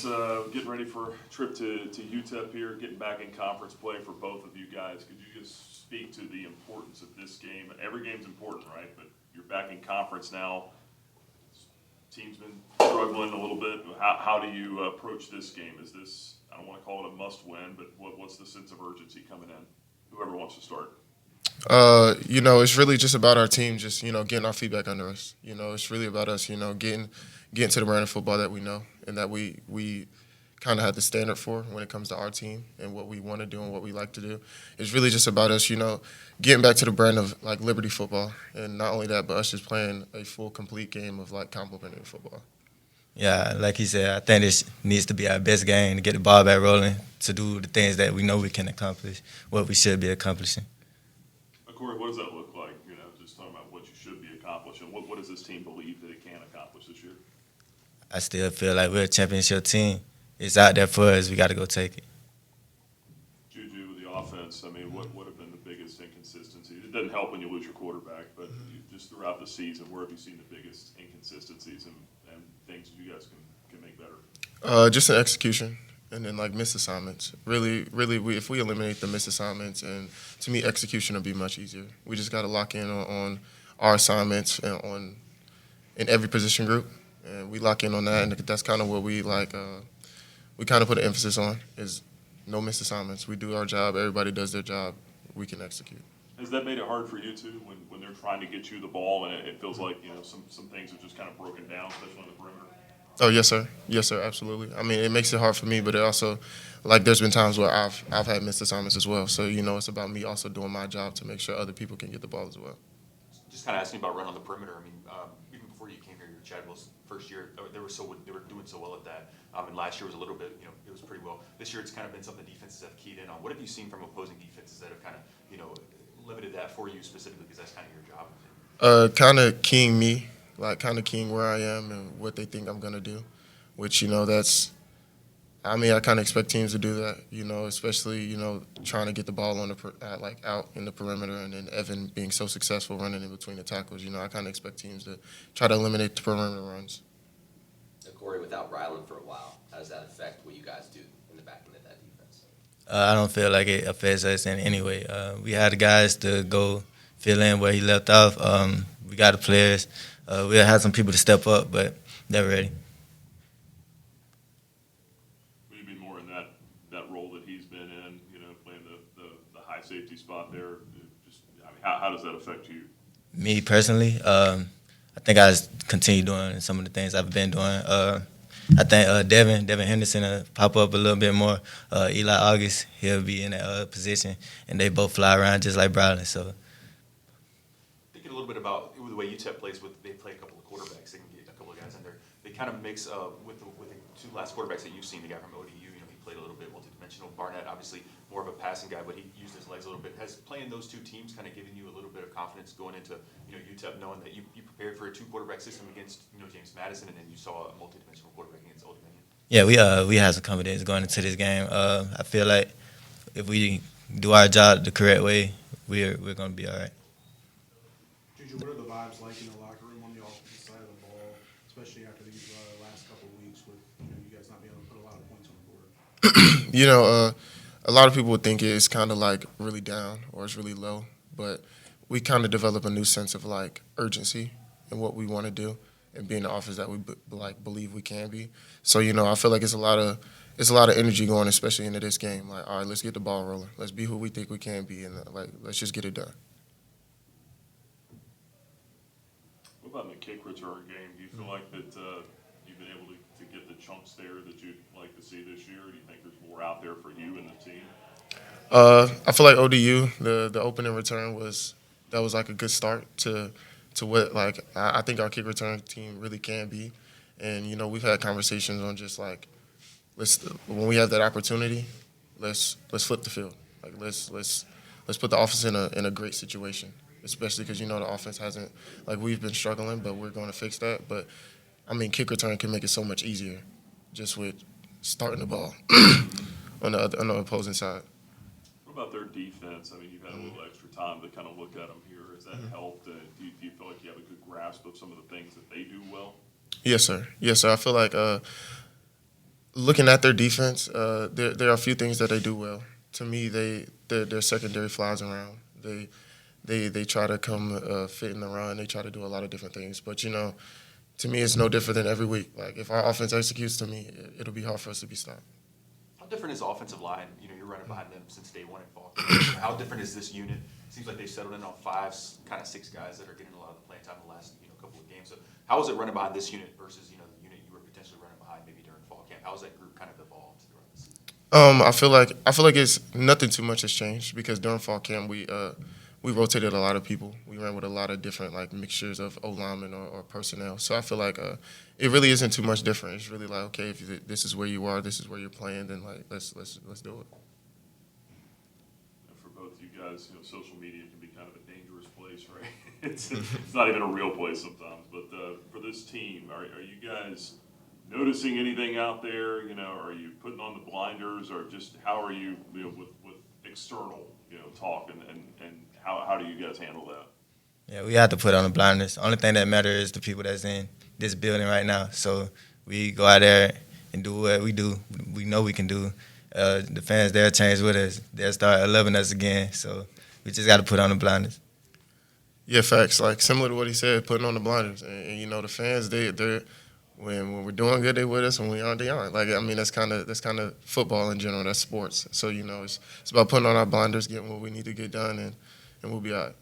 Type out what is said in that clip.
guys, getting ready for a trip to UTEP here, getting back in conference play for both of you guys. Could you just speak to the importance of this game? Every game's important, right? But you're back in conference now. Team's been struggling a little bit. How do you approach this game? Is this, I don't want to call it a must-win, but what's the sense of urgency coming in? Whoever wants to start. It's really just about our team, just, getting our feedback under us. It's really about us, getting to the brand of football that we know and that we kind of have the standard for when it comes to our team and what we want to do and what we like to do. It's really just about us, getting back to the brand of, like, Liberty football. And not only that, but us just playing a full, complete game of, like, complementary football. Yeah, like he said, I think this needs to be our best game to get the ball back rolling, to do the things that we know we can accomplish, what we should be accomplishing. Corey, what does that look like? Just talking about what you should be accomplishing. What does this team believe that it can accomplish this year? I still feel like we're a championship team. It's out there for us. We got to go take it. Juju, with the offense, I mean, what have been the biggest inconsistencies? It doesn't help when you lose your quarterback, but just throughout the season, where have you seen the biggest inconsistencies and things you guys can make better? Just an execution. And then, like, missed assignments. Really, if we eliminate the missed assignments, and to me, execution will be much easier. We just got to lock in on our assignments and in every position group, and we lock in on that. And that's kind of what we like. We kind of put an emphasis on is no missed assignments. We do our job. Everybody does their job. We can execute. Has that made it hard for you too when they're trying to get you the ball and it feels like some things have just kind of broken down, especially on the perimeter? Oh, yes, sir. Yes, sir, absolutely. I mean, it makes it hard for me, but it also, like, there's been times where I've had missed assignments as well. So, it's about me also doing my job to make sure other people can get the ball as well. Just kind of asking about run on the perimeter. I mean, even before you came here, Chadwell's first year, they were doing so well at that. And last year was a little bit, it was pretty well. This year it's kind of been something defenses have keyed in on. What have you seen from opposing defenses that have kind of, limited that for you specifically, because that's kind of your job? Kind of keying me. Like, kind of keying where I am and what they think I'm going to do, which, I kind of expect teams to do that, especially, trying to get the ball on out in the perimeter, and then Evan being so successful running in between the tackles. I kind of expect teams to try to eliminate the perimeter runs. Corey, without Ryland for a while, how does that affect what you guys do in the back end of that defense? I don't feel like it affects us in any way. We had the guys to go fill in where he left off. We got the players. We'll have some people to step up, but they're ready. Will you be more in that role that he's been in, playing the high safety spot there? How does that affect you? Me personally, I think I just continue doing some of the things I've been doing. I think Devin Henderson will pop up a little bit more. Eli August, he'll be in that position, and they both fly around just like Bradley. So, thinking a little bit about the way UTEP plays they play a couple of quarterbacks. They can get a couple of guys in there. They kind of mix with the two last quarterbacks that you've seen. The guy from ODU, he played a little bit multidimensional. Barnett, obviously more of a passing guy, but he used his legs a little bit. Has playing those two teams kind of given you a little bit of confidence going into UTEP, knowing that you prepared for a two-quarterback system against James Madison, and then you saw a multidimensional quarterback against Old Dominion? Yeah, we have some confidence going into this game. I feel like if we do our job the correct way, we're going to be all right. Juju, what are the vibes like in the locker room on the offensive side of the ball, especially after these last couple of weeks with you guys not being able to put a lot of points on the board? A lot of people would think it's kind of like really down or it's really low, but we kind of develop a new sense of like urgency in what we want to do and being the offense that we believe we can be. So I feel like it's a lot of energy going, especially into this game. Like, all right, let's get the ball rolling. Let's be who we think we can be, and let's just get it done. What about in the kick return game? Do you feel like that you've been able to get the chunks there that you'd like to see this year? Do you think there's more out there for you and the team? I feel like ODU, the opening return was like a good start to what I think our kick return team really can be, and we've had conversations on just like when we have that opportunity, let's flip the field, like let's put the offense in a great situation, especially because the offense hasn't, like, we've been struggling, but we're going to fix that. But kick return can make it so much easier just with starting the ball on the opposing side. What about their defense? You've had a little extra time to kind of look at them here. Has that helped? Do you feel like you have a good grasp of some of the things that they do well? Yes, sir. I feel like Looking at their defense, there are a few things that they do well. To me, their secondary flies around. They try to come fit in the run. They try to do a lot of different things. But to me, it's no different than every week. Like if our offense executes, to me, it'll be hard for us to be stopped. How different is the offensive line? You're running behind them since day one in fall. How different is this unit? Seems like they've settled in on 5, kind of 6 guys that are getting a lot of the playing time in the last couple of games. So how is it running behind this unit versus the unit you were potentially running behind maybe during fall camp? How has that group kind of evolved throughout the season? I feel like it's nothing too much has changed because during fall camp we rotated a lot of people. We ran with a lot of different like mixtures of O linemen or personnel. So I feel like it really isn't too much different. It's really like okay, if this is where you are, this is where you're playing, then like let's do it. For both you guys, social media can be kind of a dangerous place, right? It's not even a real place sometimes. But for this team, are you guys noticing anything out there? Are you putting on the blinders, or just how are you, with external, talk and how do you guys handle that? Yeah, we have to put on the blinders. Only thing that matters is the people that's in this building right now. So we go out there and do what we do. We know we can do. The fans, they'll change with us. They'll start loving us again. So we just got to put on the blinders. Yeah, facts. Like similar to what he said, putting on the blinders, and the fans, they're when we're doing good, they with us. When we aren't, they aren't. Like I mean, that's kind of football in general. That's sports. So it's about putting on our blinders, getting what we need to get done, and we'll be all right.